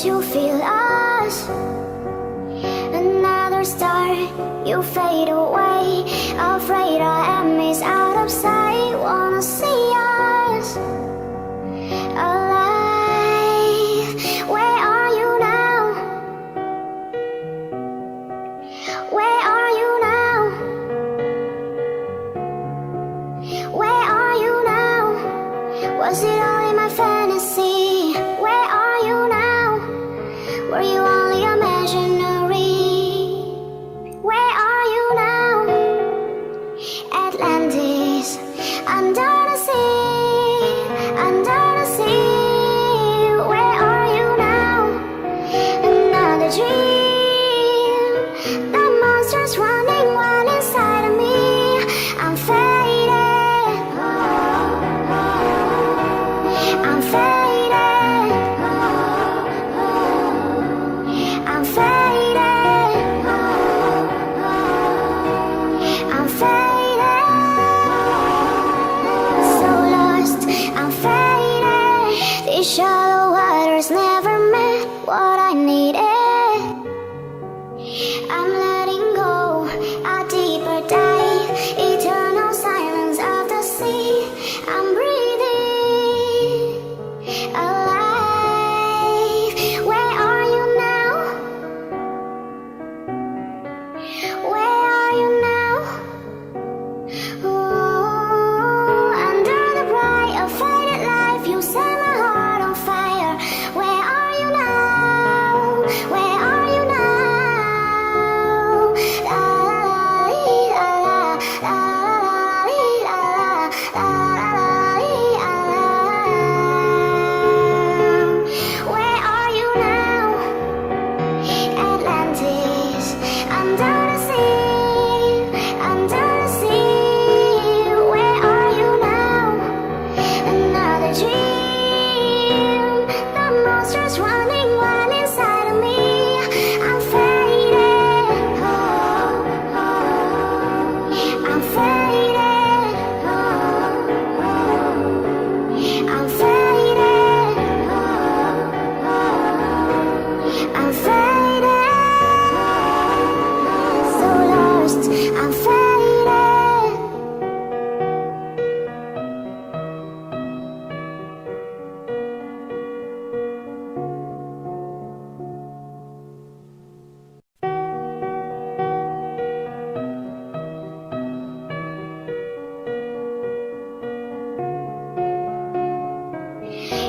you feel us? Another star, you fade away. Afraid I am is out of sight. Wanna see us alive. Where are you now? Where are you now? Where are you now? Was it all in my fantasy? Where are you now? Were you only imaginary? Where are you now? Atlantis, under the sea, under the sea. Where are you now? Another dream. The monster's running wild inside of me. I'm faded. I'm faded. I'm faded. I'm faded. So lost, I'm faded. These shallow waters never met what I needed. I'm letting go, a deeper dive, eternal silence of the sea. I'm breathing alive. Where are you now? Where are you now? Ooh, under the bright of faded life, you set my heart on fire. Where are you now? Where are you now? La la la la la la la. Where are you now? Atlantis, under the sea, under the sea. Where are you now? Another dream. The monster's running wild inside of me. I'm faded. I'm faded. I'm faded. I'm faded. So lost, I'm faded.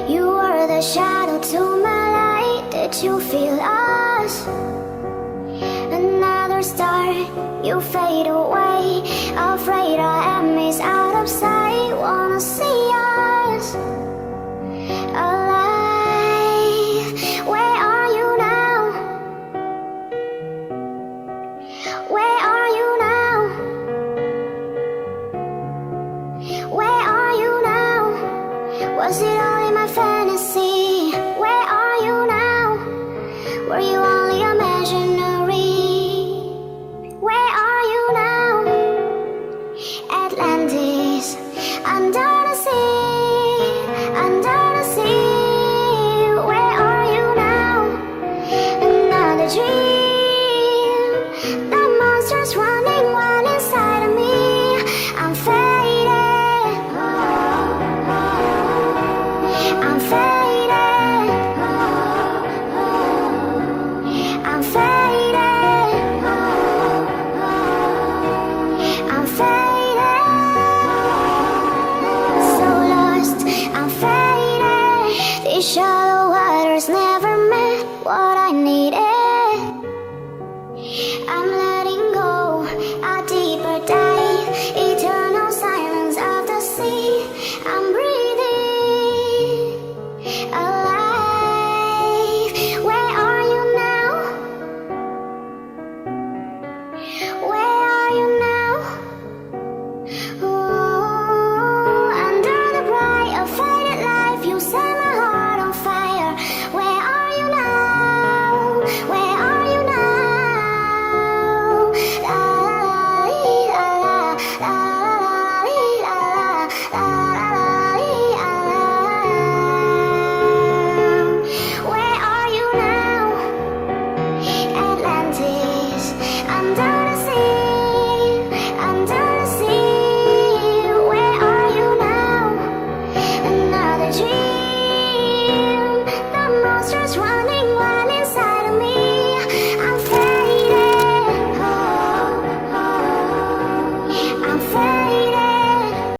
You were the shadow to my light. Did you feel us? Another star, you fade away. Afraid I am is out of sight. Wanna see us